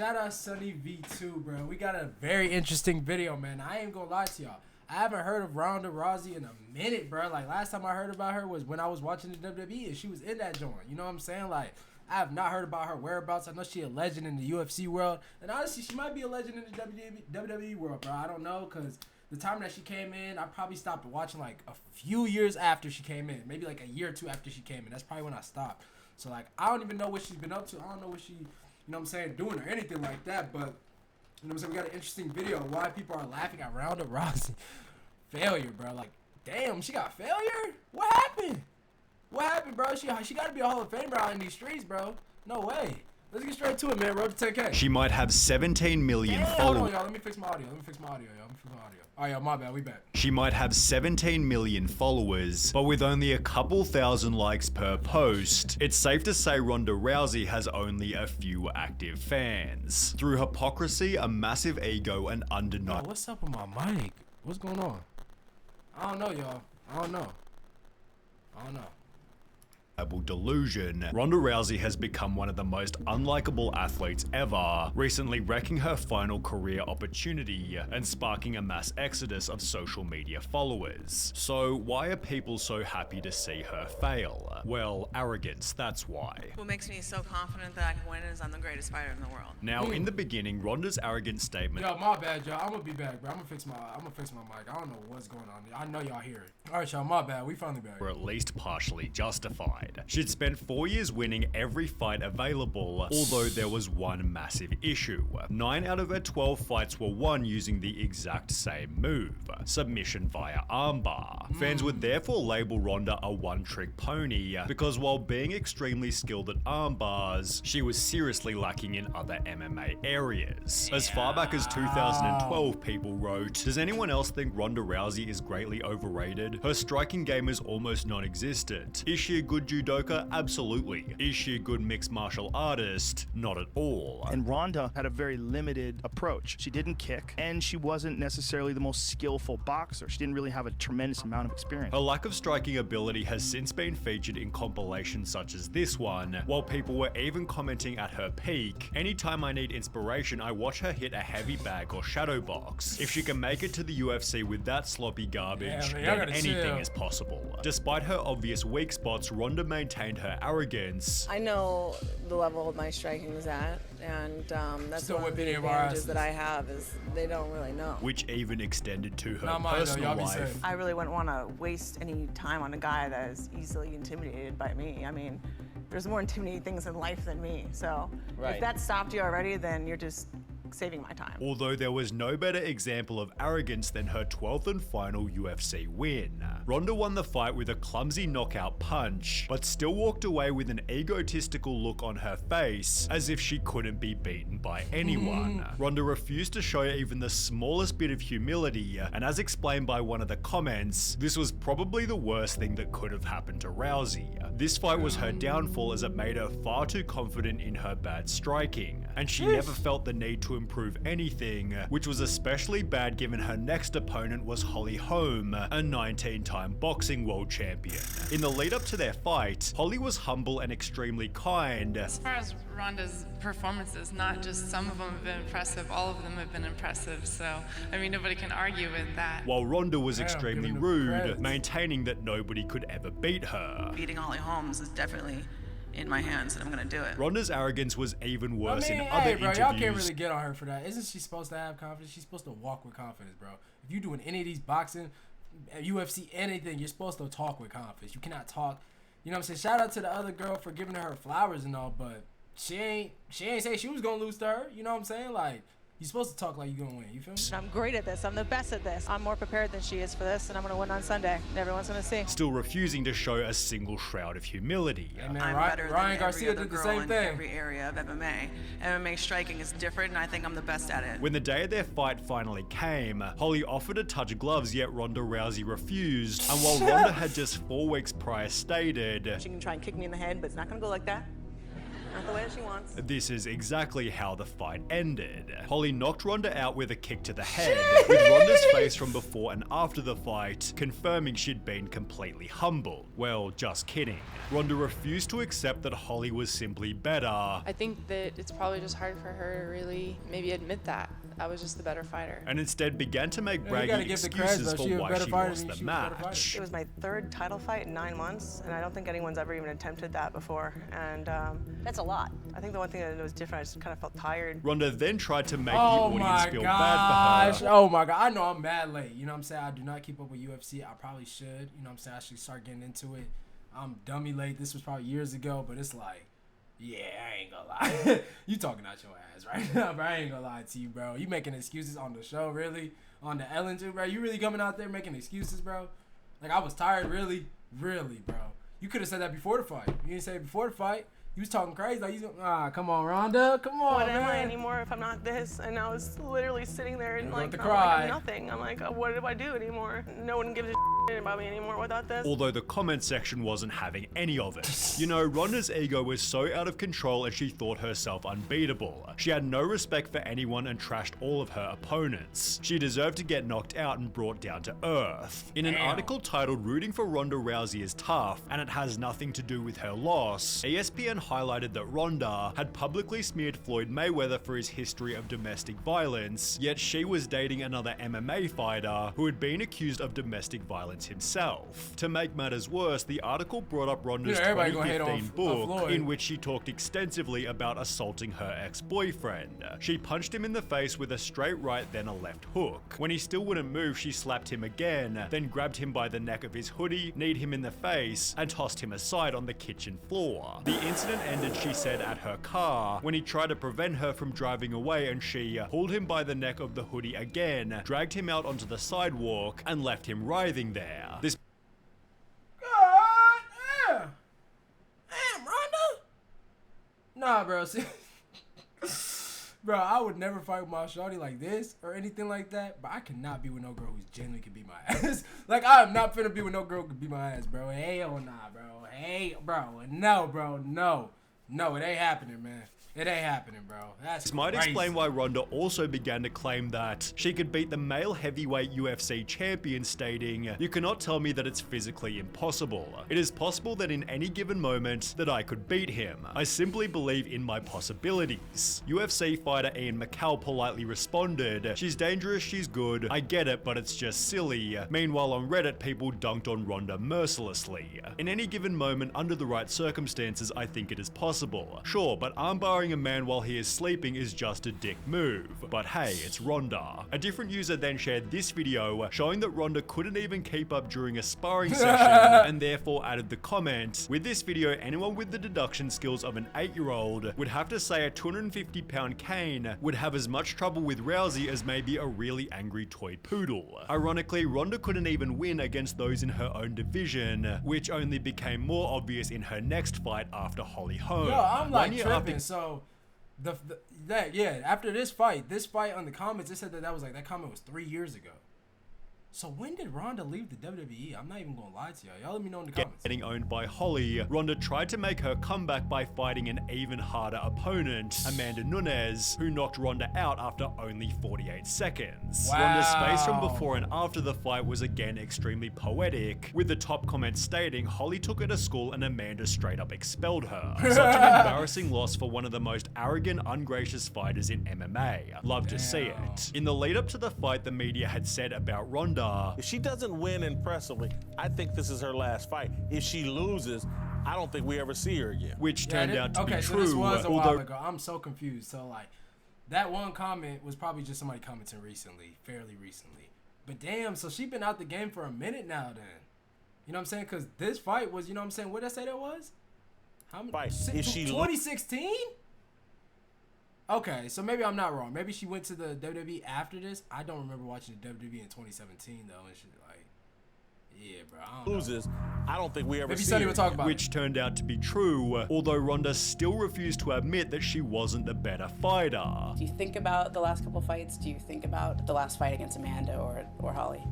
shout out Sunny V2, bro. We got a very interesting video, man. I ain't gonna lie to y'all. I haven't heard of Ronda Rousey in a minute, bro. Like, last time I heard about her was when I was watching the WWE and she was in that joint. You know what I'm saying? Like, I have not heard about her whereabouts. I know she a legend in the UFC world. And honestly, she might be a legend in the WWE world, bro. I don't know, because the time that she came in, I probably stopped watching like a few years after she came in. Maybe like a year or two after she came in. That's probably when I stopped. So, like, I don't even know what she's been up to. I don't know what she, you know what I'm saying, doing or anything like that. But, you know what I'm saying, we got an interesting video of why people are laughing at Ronda Rousey. Failure, bro. Like, damn, she got failure? What happened? What happened, bro? She got to be a Hall of Famer out in these streets, bro. No way. Let's get straight to it, man. Road to 10K. She might have 17 million Hold followers. on, y'all. Let me fix my audio, y'all. All right, y'all, my bad. We back. She might have 17 million followers, but with only a couple thousand likes per post, it's safe to say Ronda Rousey has only a few active fans. Through hypocrisy, a massive ego, and undeniable. What's up with my mic? What's going on? I don't know, y'all. I don't know. Delusion, Ronda Rousey has become one of the most unlikable athletes ever, recently wrecking her final career opportunity and sparking a mass exodus of social media followers. So why are people so happy to see her fail? Well, arrogance, that's why. What makes me so confident that I can win is I'm the greatest fighter in the world. Now, in the beginning, Ronda's arrogant statement. Yo, my bad, y'all. I'm gonna be back, bro. I'm gonna fix my mic. I don't know what's going on. I know y'all hear it. All right, y'all. My bad. We finally back. Were at least partially justified. She'd spent 4 years winning every fight available, although there was one massive issue. 9 out of her 12 fights were won using the exact same move, submission via armbar. Fans would therefore label Ronda a one-trick pony, because while being extremely skilled at armbars, she was seriously lacking in other MMA areas. As far back as 2012, people wrote, "Does anyone else think Ronda Rousey is greatly overrated? Her striking game is almost non-existent. Is she a good judoka? Absolutely. Is she a good mixed martial artist? Not at all." And Ronda had a very limited approach. She didn't kick, and she wasn't necessarily the most skillful boxer. She didn't really have a tremendous amount of experience. Her lack of striking ability has since been featured in compilations such as this one, while people were even commenting at her peak, "Anytime I need inspiration, I watch her hit a heavy bag or shadow box. If she can make it to the UFC with that sloppy garbage, then anything is possible." Despite her obvious weak spots, Ronda maintained her arrogance. I know the level of my striking is at, and that's Still one of the whipping your advantages asses. that I have is they don't really know. Which even extended to her Not mine, though. personal Y'all be life. safe. I really wouldn't want to waste any time on a guy that is easily intimidated by me. I mean, there's more intimidating things in life than me. So if that stopped you already, then you're just saving my time. Although there was no better example of arrogance than her 12th and final UFC win. Ronda won the fight with a clumsy knockout punch, but still walked away with an egotistical look on her face, as if she couldn't be beaten by anyone. Ronda refused to show even the smallest bit of humility, and as explained by one of the comments, this was probably the worst thing that could have happened to Rousey. This fight was her downfall, as it made her far too confident in her bad striking, and she never felt the need to improve anything, which was especially bad given her next opponent was Holly Holm, a 19-time boxing world champion. In the lead up to their fight, Holly was humble and extremely kind. As far as Ronda's performances, not just some of them have been impressive, all of them have been impressive, so I mean nobody can argue with that. While Ronda was extremely giving them rude, credit. maintaining that nobody could ever beat her. Beating Holly Holmes is definitely in my hands, and I'm gonna do it. Ronda's arrogance was even worse in hey, other bro, interviews. y'all can't really get on her for that. Isn't she supposed to have confidence? She's supposed to walk with confidence, bro. If you're doing any of these boxing, UFC, anything, you're supposed to talk with confidence. You cannot talk. You know what I'm saying? Shout out to the other girl for giving her flowers and all, but she ain't say she was gonna lose to her. You know what I'm saying? Like, you're supposed to talk like you're gonna win. You feel me? I'm great at this. I'm the best at this. I'm more prepared than she is for this, and I'm going to win on Sunday. And everyone's going to see. Still refusing to show a single shroud of humility. Hey, man, I'm better Ryan than Garcia every other did the girl same in thing. every area of MMA. MMA striking is different, and I think I'm the best at it. When the day of their fight finally came, Holly offered to touch gloves, yet Ronda Rousey refused. And while Ronda had just 4 weeks prior stated, She can try and kick me in the head, but it's not going to go like that. Not the way that she wants. This is exactly how the fight ended. Holly knocked Ronda out with a kick to the head, with Ronda's face from before and after the fight confirming she'd been completely humbled. Well, just kidding. Ronda refused to accept that Holly was simply better. I think that it's probably just hard for her to really maybe admit that. I was just the better fighter. And instead began to make braggy excuses for why she lost the match. It was my third title fight in 9 months, and I don't think anyone's ever even attempted that before. And that's a lot. I think the one thing that was different, I just kind of felt tired. Ronda then tried to make the audience feel bad for her. Oh my god, I know I'm mad late. You know what I'm saying? I do not keep up with UFC. I probably should. You know what I'm saying? I should start getting into it. I'm dummy late. This was probably years ago, but it's like, yeah, I ain't gonna lie. You talking out your ass right now, bro. I ain't gonna lie to you, bro. You making excuses on the show, really? On the Ellen too, bro? You really coming out there making excuses, bro? Like, I was tired, really? Really, bro. You could have said that before the fight. You didn't say it before the fight. You was talking crazy. Like, come on, Ronda. Come on, what man. am I anymore if I'm not this? And I was literally sitting there and like, cry. Nothing. I'm like, what do I do anymore? No one gives a shit about me anymore without this. Although the comment section wasn't having any of it. You know, Ronda's ego was so out of control and she thought herself unbeatable. She had no respect for anyone and trashed all of her opponents. She deserved to get knocked out and brought down to earth. In an article titled "Rooting for Ronda Rousey is Tough and It Has Nothing to Do with Her Loss," ESPN highlighted that Ronda had publicly smeared Floyd Mayweather for his history of domestic violence, yet she was dating another MMA fighter who had been accused of domestic violence himself. To make matters worse, the article brought up Ronda's 2015 book, in which she talked extensively about assaulting her ex-boyfriend. She punched him in the face with a straight right, then a left hook. When he still wouldn't move, she slapped him again, then grabbed him by the neck of his hoodie, kneed him in the face, and tossed him aside on the kitchen floor. The incident ended, she said, at her car, when he tried to prevent her from driving away, and she pulled him by the neck of the hoodie again, dragged him out onto the sidewalk, and left him writhing there. This God damn, Ronda? Nah, bro. See, bro, I would never fight with my shawty like this or anything like that, but I cannot be with no girl who's genuinely can beat my ass. Like, I am not finna be with no girl who can beat my ass, bro. Hell nah, bro. Hey, bro. No, bro. No. No, it ain't happening, man. It ain't happening, bro. This might explain why Ronda also began to claim that she could beat the male heavyweight UFC champion, stating, "You cannot tell me that it's physically impossible. It is possible that in any given moment that I could beat him. I simply believe in my possibilities." UFC fighter Ian McCall politely responded, "She's dangerous, she's good. I get it, but it's just silly." Meanwhile, on Reddit, people dunked on Ronda mercilessly. "In any given moment, under the right circumstances, I think it is possible. Sure, but armbarring a man while he is sleeping is just a dick move. But hey, it's Ronda." A different user then shared this video showing that Ronda couldn't even keep up during a sparring session, and therefore added the comment, "With this video, anyone with the deduction skills of an 8-year-old would have to say a 250-pound cane would have as much trouble with Rousey as maybe a really angry toy poodle." Ironically, Ronda couldn't even win against those in her own division, which only became more obvious in her next fight after Holly Holm. Yo, I'm like tripping, so after this fight on the comments, they said that comment was 3 years ago. So when did Ronda leave the WWE? I'm not even gonna lie to y'all. Y'all let me know in the comments. Getting owned by Holly, Ronda tried to make her comeback by fighting an even harder opponent, Amanda Nunes, who knocked Ronda out after only 48 seconds. Wow. Ronda's face from before and after the fight was again extremely poetic, with the top comment stating Holly took her to school and Amanda straight up expelled her. Such an embarrassing loss for one of the most arrogant, ungracious fighters in MMA. Love to see it. In the lead up to the fight, the media had said about Ronda, "If she doesn't win impressively, I think this is her last fight. If she loses, I don't think we ever see her again." Which turned out to be true. So this was a while ago. I'm so confused. So like, that one comment was probably just somebody commenting fairly recently. But damn, so she been out the game for a minute now then. You know what I'm saying? Because this fight was, you know what I'm saying? What did I say that was? How many? Fight. If she 2016? Okay, so maybe I'm not wrong. Maybe she went to the WWE after this. I don't remember watching the WWE in 2017 though, and shit like, yeah, bro. I don't loses, I don't think we ever maybe see her would talk about which turned out to be true, although Ronda still refused to admit that she wasn't the better fighter. Do you think about the last couple fights? Do you think about the last fight against Amanda or Holly?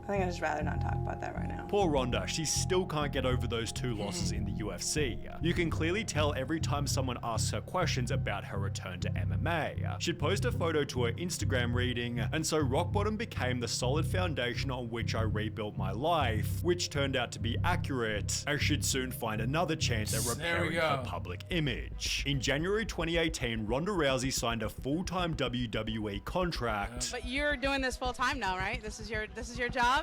I think I'd just rather not talk about that right now. Poor Ronda, she still can't get over those 2 losses in the UFC. You can clearly tell every time someone asks her questions about her return to MMA. She'd post a photo to her Instagram reading, and so rock bottom became the solid foundation on which I rebuilt my life, which turned out to be accurate, as she'd soon find another chance at repairing her public image. In January 2018, Ronda Rousey signed a full-time WWE contract. But you're doing this full time now, right? This is your job?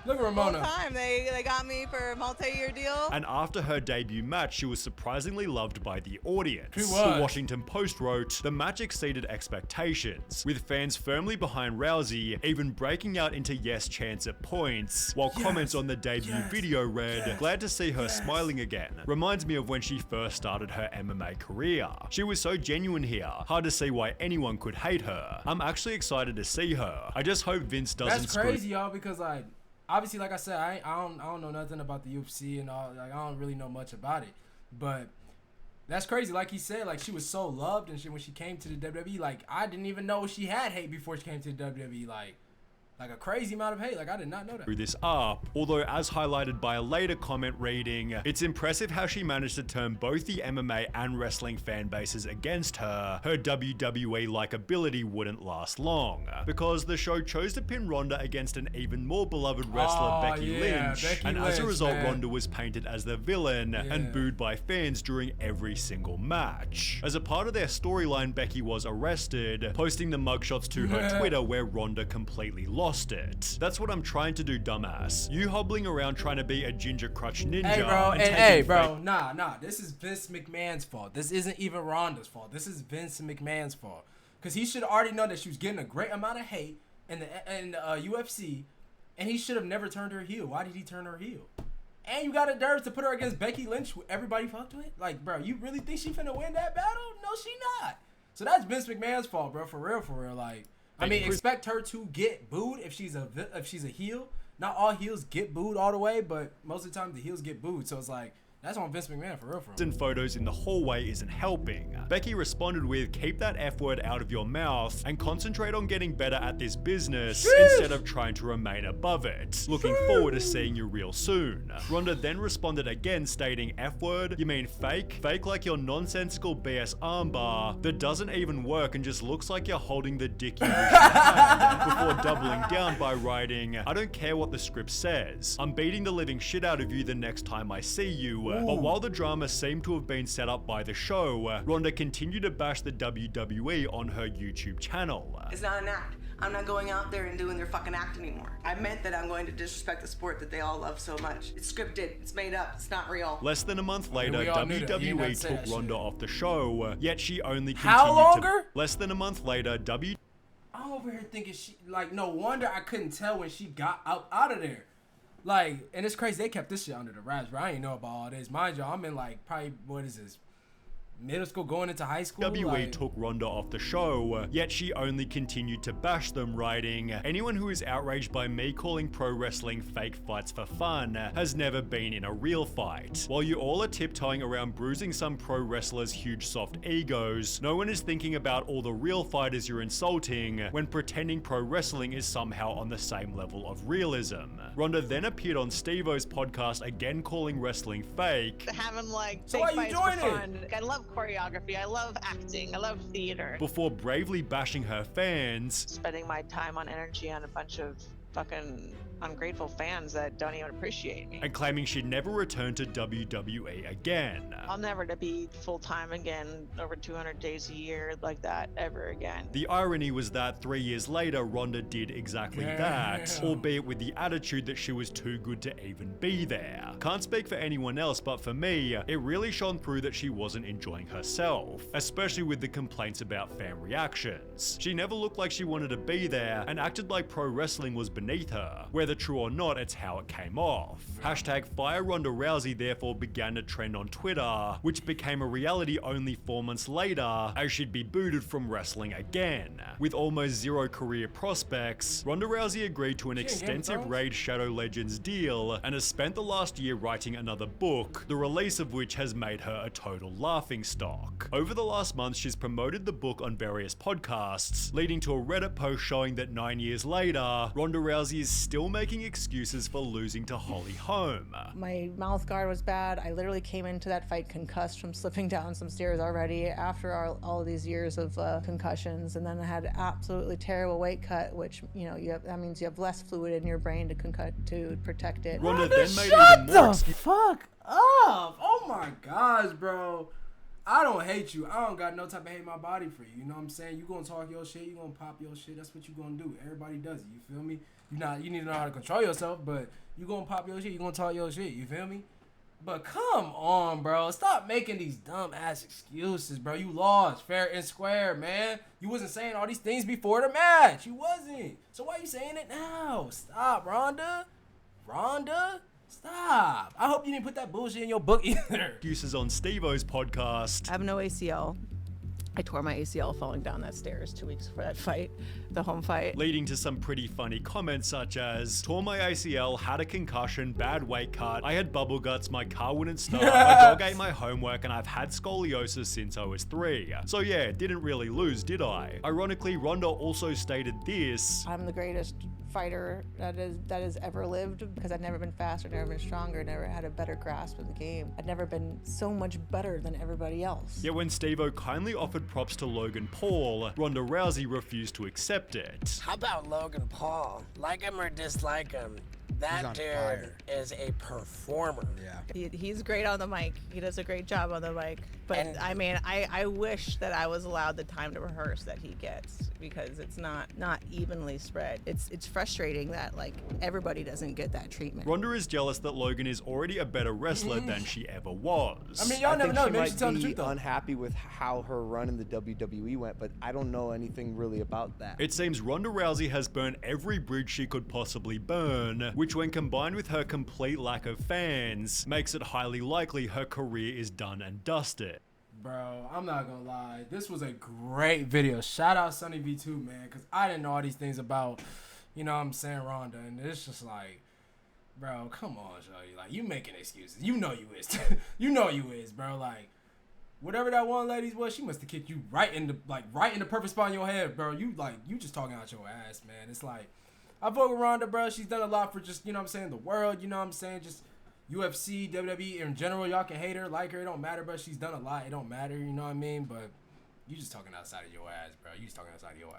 Look at Ramona. Full time. They got me for a multi-year deal. And after her debut match, she was surprisingly loved by the audience. She was. The Washington Post wrote, "The match exceeded expectations, with fans firmly behind Rousey, even breaking out into yes chants at points, while comments on the debut video read, glad to see her smiling again. Reminds me of when she first started her MMA career. She was so genuine here, hard to see why anyone could hate her. I'm actually excited to see her. I just hope Vince doesn't That's crazy, y'all, because like, obviously, like I said, I don't know nothing about the UFC and all. Like, I don't really know much about it, but that's crazy. Like he said, like she was so loved and shit when she came to the WWE. Like I didn't even know she had hate before she came to the WWE. Like a crazy amount of hate. Like I did not know that. This up, although as highlighted by a later comment reading, it's impressive how she managed to turn both the MMA and wrestling fan bases against her. Her WWE likability wouldn't last long, because the show chose to pin Ronda against an even more beloved wrestler, Becky Lynch, and as a result, Ronda was painted as the villain and booed by fans during every single match. As a part of their storyline, Becky was arrested, posting the mugshots to her Twitter where Ronda completely lost it. That's what I'm trying to do, dumbass. You hobbling around trying to be a ginger crutch ninja. Hey, bro, nah. This is Vince McMahon's fault. This isn't even Ronda's fault. This is Vince McMahon's fault. Because he should already know that she was getting a great amount of hate in the UFC, and he should have never turned her heel. Why did he turn her heel? And you got a nerve to put her against Becky Lynch, who everybody fucked with? Like, bro, you really think she finna win that battle? No, she not. So that's Vince McMahon's fault, bro. For real. Like, I mean, expect her to get booed if she's a heel. Not all heels get booed all the way, but most of the time the heels get booed. So it's like, that's on Vince McMahon, for real. And photos in the hallway isn't helping. Becky responded with, keep that F word out of your mouth and concentrate on getting better at this business instead of trying to remain above it. Looking forward to seeing you real soon. Ronda then responded again stating, F word? You mean fake? Fake like your nonsensical BS armbar that doesn't even work and just looks like you're holding the dick you wish you had, before doubling down by writing, I don't care what the script says. I'm beating the living shit out of you the next time I see you. But while the drama seemed to have been set up by the show, Ronda continued to bash the WWE on her YouTube channel. It's not an act. I'm not going out there and doing their fucking act anymore. I meant that I'm going to disrespect the sport that they all love so much. It's scripted, it's made up, it's not real. Less than a month later, WWE took Ronda off the show, yet she only continued How longer? Less than a month later, I'm over here thinking no wonder I couldn't tell when she got out of there. Like, and it's crazy, they kept this shit under the wraps, bro. I ain't know about all this. Mind you, I'm in like, probably, what is this? Middle school going into high school. WWE took Ronda off the show, yet she only continued to bash them, writing, anyone who is outraged by me calling pro wrestling fake fights for fun has never been in a real fight. While you all are tiptoeing around bruising some pro wrestlers' huge soft egos, no one is thinking about all the real fighters you're insulting when pretending pro wrestling is somehow on the same level of realism. Ronda then appeared on Steve-O's podcast again calling wrestling fake. Having like so fake why you fights for doing fun. I love choreography, I love acting, I love theater. Before bravely bashing her fans, Spending my time on energy on a bunch of fucking ungrateful fans that don't even appreciate me. and claiming she'd never return to WWE again. I'll never to be full-time again over 200 days a year like that ever again. The irony was that 3 years later, Ronda did exactly that, albeit with the attitude that she was too good to even be there. Can't speak for anyone else, but for me, it really shone through that she wasn't enjoying herself, especially with the complaints about fan reactions. She never looked like she wanted to be there and acted like pro wrestling was beneath her. Whether true or not, it's how it came off. Hashtag Fire Ronda Rousey therefore began to trend on Twitter, which became a reality only 4 months later, as she'd be booted from wrestling again. With almost zero career prospects, Ronda Rousey agreed to an extensive Raid Shadow Legends deal and has spent the last year writing another book, the release of which has made her a total laughingstock. Over the last month, she's promoted the book on various podcasts, leading to a Reddit post showing that 9 years later, Ronda Rousey Rousey is still making excuses for losing to Holly Holm. My mouth guard was bad. I literally came into that fight concussed from slipping down some stairs already after all of these years of concussions. And then I had absolutely terrible weight cut, which, you know, that means you have less fluid in your brain to protect it. Ronda then made Shut even more the fuck up! Oh my gosh, bro. I don't hate you. I don't got no type of hate in my body for you. You know what I'm saying? You gonna talk your shit. You gonna pop your shit. That's what you gonna do. Everybody does it. You feel me? You need to know how to control yourself, but you gonna pop your shit. You gonna talk your shit. You feel me? But come on, bro. Stop making these dumb ass excuses, bro. You lost fair and square, man. You wasn't saying all these things before the match. You wasn't. So why you saying it now? Stop, Ronda. Ronda. Stop. I hope you didn't put that bullshit in your book either. excuses on Steve-O's podcast. I have no ACL. I tore my ACL falling down that stairs 2 weeks before that fight, the home fight. Leading to some pretty funny comments such as, tore my ACL, had a concussion, bad weight cut, I had bubble guts, my car wouldn't start, my dog ate my homework, and I've had scoliosis since I was 3. So yeah, didn't really lose, did I? Ironically, Ronda also stated this. I'm the greatest fighter that has ever lived because I've never been faster, never been stronger, never had a better grasp of the game. I've never been so much better than everybody else. Yet when Steve-O kindly offered props to Logan Paul, Ronda Rousey refused to accept it. How about Logan Paul? Like him or dislike him, that dude is a performer. Yeah. He's great on the mic. He does a great job on the mic. But I mean, I wish that I was allowed the time to rehearse that he gets because it's not evenly spread. It's frustrating that like everybody doesn't get that treatment. Ronda is jealous that Logan is already a better wrestler than she ever was. I mean, y'all never know. Maybe she's She telling the might truth be though. unhappy with how her run in the WWE went, but I don't know anything really about that. It seems Ronda Rousey has burned every bridge she could possibly burn, which when combined with her complete lack of fans, makes it highly likely her career is done and dusted. Bro, I'm not gonna lie. This was a great video. Shout out Sunny V2, man, because I didn't know all these things about, you know what I'm saying, Ronda. And it's just like, bro, come on, shawty. Like, you making excuses. You know you is. You know you is, bro. Like, whatever that one lady's was, she must have kicked you right in the perfect spot in your head, bro. You just talking out your ass, man. It's like, I vote with Ronda, bro. She's done a lot for just, you know what I'm saying, the world, you know what I'm saying, just UFC, WWE in general. Y'all can hate her, like her, it don't matter, but she's done a lot. It don't matter, you know what I mean? But you just talking outside of your ass, bro. You just talking outside of your ass.